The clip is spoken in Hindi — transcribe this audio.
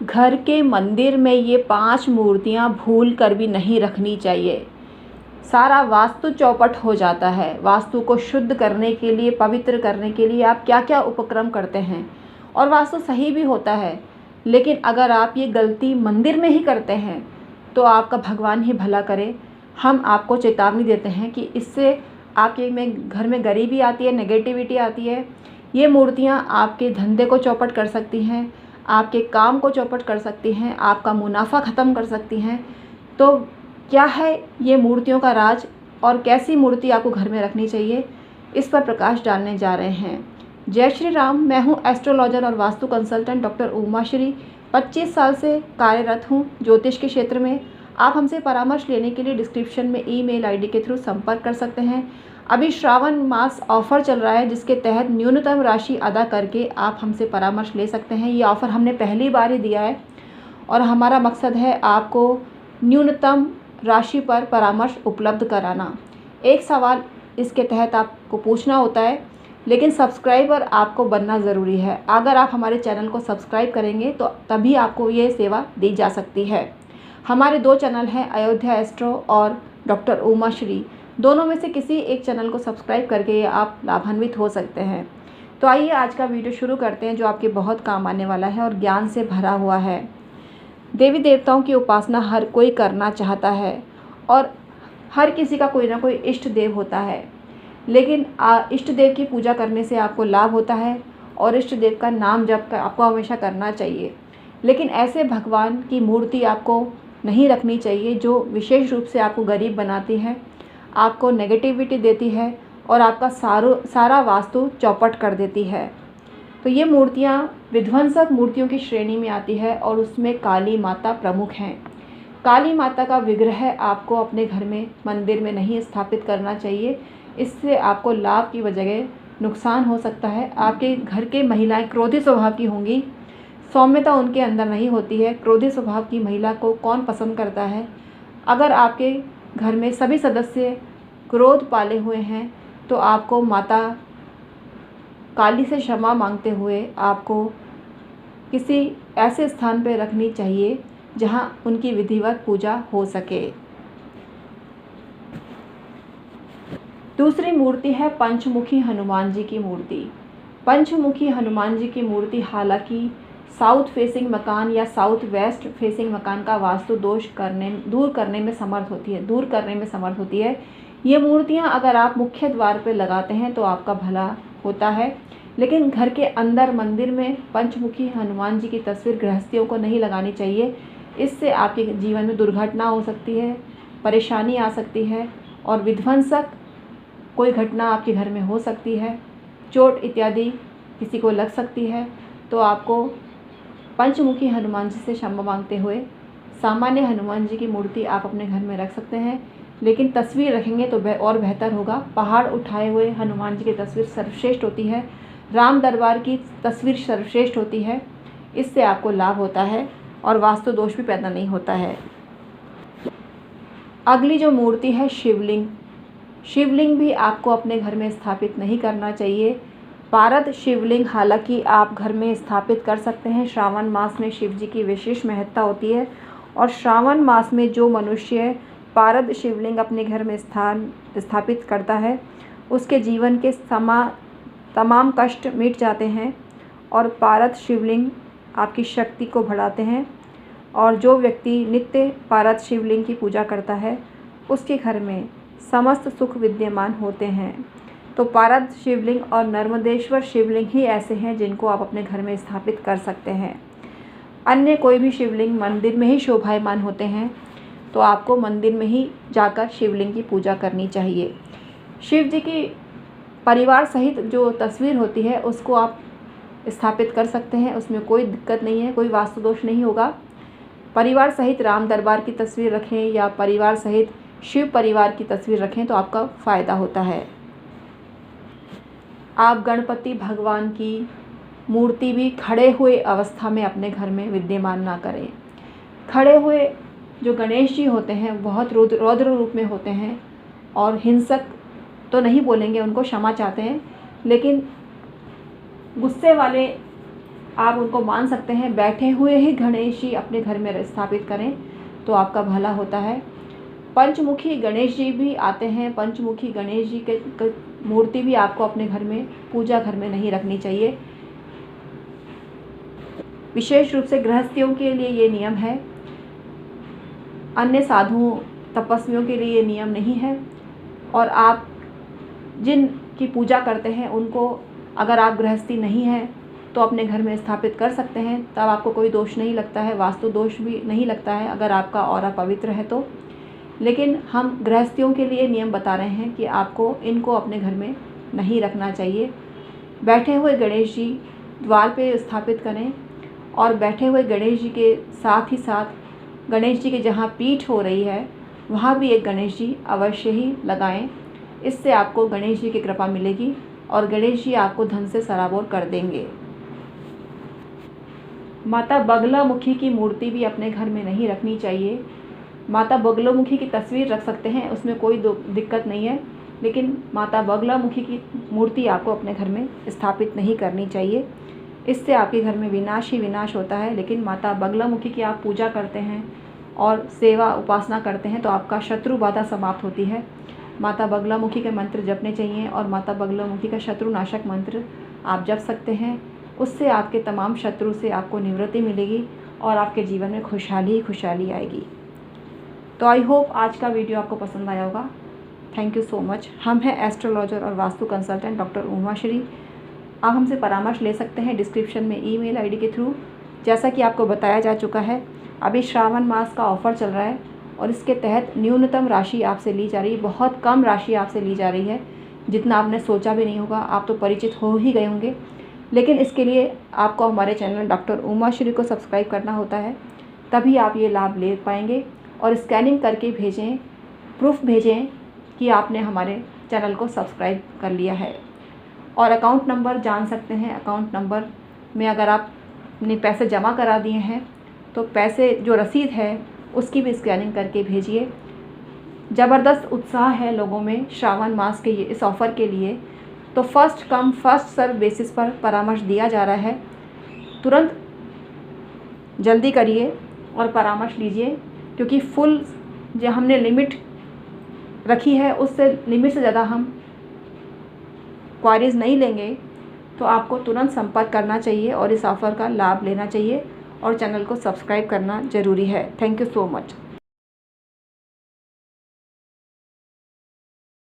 घर के मंदिर में ये 5 मूर्तियाँ भूल कर भी नहीं रखनी चाहिए। सारा वास्तु चौपट हो जाता है। वास्तु को शुद्ध करने के लिए, पवित्र करने के लिए आप क्या क्या उपक्रम करते हैं, और वास्तु सही भी होता है, लेकिन अगर आप ये गलती मंदिर में ही करते हैं तो आपका भगवान ही भला करे। हम आपको चेतावनी देते हैं कि इससे आपके घर में गरीबी आती है, नेगेटिविटी आती है। ये मूर्तियाँ आपके धंधे को चौपट कर सकती हैं, आपके काम को चौपट कर सकती हैं, आपका मुनाफा ख़त्म कर सकती हैं। तो क्या है ये मूर्तियों का राज, और कैसी मूर्ति आपको घर में रखनी चाहिए, इस पर प्रकाश डालने जा रहे हैं। जय श्री राम। मैं हूँ एस्ट्रोलॉजर और वास्तु कंसल्टेंट डॉक्टर उमा श्री। 25 साल से कार्यरत हूँ ज्योतिष के क्षेत्र में। आप हमसे परामर्श लेने के लिए डिस्क्रिप्शन में ईमेल आईडी के थ्रू संपर्क कर सकते हैं। अभी श्रावण मास ऑफ़र चल रहा है, जिसके तहत न्यूनतम राशि अदा करके आप हमसे परामर्श ले सकते हैं। ये ऑफ़र हमने पहली बार ही दिया है और हमारा मकसद है आपको न्यूनतम राशि पर परामर्श उपलब्ध कराना। एक सवाल इसके तहत आपको पूछना होता है, लेकिन सब्सक्राइबर आपको बनना ज़रूरी है। अगर आप हमारे चैनल को सब्सक्राइब करेंगे तो तभी आपको ये सेवा दी जा सकती है। हमारे 2 चैनल हैं, अयोध्या एस्ट्रो और डॉक्टर उमा श्री। दोनों में से किसी एक चैनल को सब्सक्राइब करके आप लाभान्वित हो सकते हैं। तो आइए आज का वीडियो शुरू करते हैं, जो आपके बहुत काम आने वाला है और ज्ञान से भरा हुआ है। देवी देवताओं की उपासना हर कोई करना चाहता है और हर किसी का कोई ना कोई इष्ट देव होता है, लेकिन इष्ट देव की पूजा करने से आपको लाभ होता है और इष्ट देव का नाम जप आपको हमेशा करना चाहिए। लेकिन ऐसे भगवान की मूर्ति आपको नहीं रखनी चाहिए जो विशेष रूप से आपको गरीब बनाती है, आपको नेगेटिविटी देती है और आपका सारा वास्तु चौपट कर देती है। तो ये मूर्तियाँ विध्वंसक मूर्तियों की श्रेणी में आती है और उसमें काली माता प्रमुख हैं। काली माता का विग्रह आपको अपने घर में, मंदिर में नहीं स्थापित करना चाहिए। इससे आपको लाभ की बजाय नुकसान हो सकता है। आपके घर के महिलाएं क्रोधी स्वभाव की होंगी, सौम्यता उनके अंदर नहीं होती है। क्रोधी स्वभाव की महिला को कौन पसंद करता है? अगर आपके घर में सभी सदस्य क्रोध पाले हुए हैं तो आपको माता काली से क्षमा मांगते हुए आपको किसी ऐसे स्थान पर रखनी चाहिए जहां उनकी विधिवत पूजा हो सके। दूसरी मूर्ति है पंचमुखी हनुमान जी की मूर्ति। पंचमुखी हनुमान जी की मूर्ति हालांकि साउथ फेसिंग मकान या साउथ वेस्ट फेसिंग मकान का वास्तु दोष दूर करने में समर्थ होती है। ये मूर्तियाँ अगर आप मुख्य द्वार पर लगाते हैं तो आपका भला होता है, लेकिन घर के अंदर मंदिर में पंचमुखी हनुमान जी की तस्वीर गृहस्थियों को नहीं लगानी चाहिए। इससे आपके जीवन में दुर्घटना हो सकती है, परेशानी आ सकती है और विध्वंसक कोई घटना आपके घर में हो सकती है, चोट इत्यादि किसी को लग सकती है। तो आपको पंचमुखी हनुमान जी से क्षमा मांगते हुए सामान्य हनुमान जी की मूर्ति आप अपने घर में रख सकते हैं, लेकिन तस्वीर रखेंगे तो और बेहतर होगा। पहाड़ उठाए हुए हनुमान जी की तस्वीर सर्वश्रेष्ठ होती है, राम दरबार की तस्वीर सर्वश्रेष्ठ होती है। इससे आपको लाभ होता है और वास्तु दोष भी पैदा नहीं होता है। अगली जो मूर्ति है शिवलिंग। शिवलिंग भी आपको अपने घर में स्थापित नहीं करना चाहिए। पारद शिवलिंग हालांकि आप घर में स्थापित कर सकते हैं। श्रावण मास में शिव जी की विशेष महत्ता होती है और श्रावण मास में जो मनुष्य पारद शिवलिंग अपने घर में स्थापित करता है उसके जीवन के तमाम कष्ट मिट जाते हैं और पारद शिवलिंग आपकी शक्ति को बढ़ाते हैं। और जो व्यक्ति नित्य पारद शिवलिंग की पूजा करता है उसके घर में समस्त सुख विद्यमान होते हैं। तो पारद शिवलिंग और नर्मदेश्वर शिवलिंग ही ऐसे हैं जिनको आप अपने घर में स्थापित कर सकते हैं। अन्य कोई भी शिवलिंग मंदिर में ही शोभायमान होते हैं, तो आपको मंदिर में ही जाकर शिवलिंग की पूजा करनी चाहिए। शिव जी की परिवार सहित जो तस्वीर होती है उसको आप स्थापित कर सकते हैं, उसमें कोई दिक्कत नहीं है, कोई वास्तु दोष नहीं होगा। परिवार सहित राम दरबार की तस्वीर रखें या परिवार सहित शिव परिवार की तस्वीर रखें तो आपका फ़ायदा होता है। आप गणपति भगवान की मूर्ति भी खड़े हुए अवस्था में अपने घर में विद्यमान ना करें। खड़े हुए जो गणेश जी होते हैं बहुत रौद्र रूप में होते हैं और हिंसक तो नहीं बोलेंगे, उनको क्षमा चाहते हैं, लेकिन गुस्से वाले आप उनको मान सकते हैं। बैठे हुए ही गणेश जी अपने घर में स्थापित करें तो आपका भला होता है। पंचमुखी गणेश जी भी आते हैं। पंचमुखी गणेश जी के मूर्ति भी आपको अपने घर में, पूजा घर में नहीं रखनी चाहिए। विशेष रूप से गृहस्थियों के लिए ये नियम है, अन्य साधुओं तपस्वियों के लिए ये नियम नहीं है। और आप जिन की पूजा करते हैं उनको, अगर आप गृहस्थी नहीं हैं तो अपने घर में स्थापित कर सकते हैं, तब आपको कोई दोष नहीं लगता है, वास्तु दोष भी नहीं लगता है अगर आपका ऑरा पवित्र है तो। लेकिन हम गृहस्थियों के लिए नियम बता रहे हैं कि आपको इनको अपने घर में नहीं रखना चाहिए। बैठे हुए गणेश जी द्वार पे स्थापित करें और बैठे हुए गणेश जी के साथ ही साथ गणेश जी के जहाँ पीठ हो रही है वहाँ भी एक गणेश जी अवश्य ही लगाएं। इससे आपको गणेश जी की कृपा मिलेगी और गणेश जी आपको धन से सराबोर कर देंगे। माता बगलामुखी की मूर्ति भी अपने घर में नहीं रखनी चाहिए। माता बगलामुखी की तस्वीर रख सकते हैं, उसमें कोई दिक्कत नहीं है, लेकिन माता बगलामुखी की मूर्ति आपको अपने घर में स्थापित नहीं करनी चाहिए। इससे आपके घर में विनाश ही विनाश होता है। लेकिन माता बगलामुखी की आप पूजा करते हैं और सेवा उपासना करते हैं तो आपका शत्रु बाधा समाप्त होती है। माता बगलामुखी के मंत्र जपने चाहिए और माता बगलामुखी का शत्रुनाशक मंत्र आप जप सकते हैं। उससे आपके तमाम शत्रु से आपको निवृत्ति मिलेगी और आपके जीवन में खुशहाली ही खुशहाली आएगी। तो आई होप आज का वीडियो आपको पसंद आया होगा। Thank you so much. हम हैं एस्ट्रोलॉजर और वास्तु कंसल्टेंट डॉक्टर उमाश्री। आप हमसे परामर्श ले सकते हैं डिस्क्रिप्शन में ईमेल आईडी के थ्रू। जैसा कि आपको बताया जा चुका है, अभी श्रावण मास का ऑफ़र चल रहा है और इसके तहत न्यूनतम राशि आपसे ली जा रही है, बहुत कम राशि आपसे ली जा रही है, जितना आपने सोचा भी नहीं होगा। आप तो परिचित हो ही गए होंगे, लेकिन इसके लिए आपको हमारे चैनल डॉक्टर उमाश्री को सब्सक्राइब करना होता है, तभी आप ये लाभ ले पाएंगे। और स्कैनिंग करके भेजें, प्रूफ भेजें कि आपने हमारे चैनल को सब्सक्राइब कर लिया है। और अकाउंट नंबर जान सकते हैं। अकाउंट नंबर में अगर आपने पैसे जमा करा दिए हैं तो पैसे जो रसीद है उसकी भी स्कैनिंग करके भेजिए। ज़बरदस्त उत्साह है लोगों में श्रावण मास के इस ऑफ़र के लिए, तो first come first serve basis पर परामर्श दिया जा रहा है। तुरंत जल्दी करिए और परामर्श लीजिए, क्योंकि फुल जो हमने लिमिट रखी है उससे लिमिट से ज़्यादा हम क्वारीज नहीं लेंगे। तो आपको तुरंत संपर्क करना चाहिए और इस ऑफ़र का लाभ लेना चाहिए और चैनल को सब्सक्राइब करना ज़रूरी है। Thank you so much.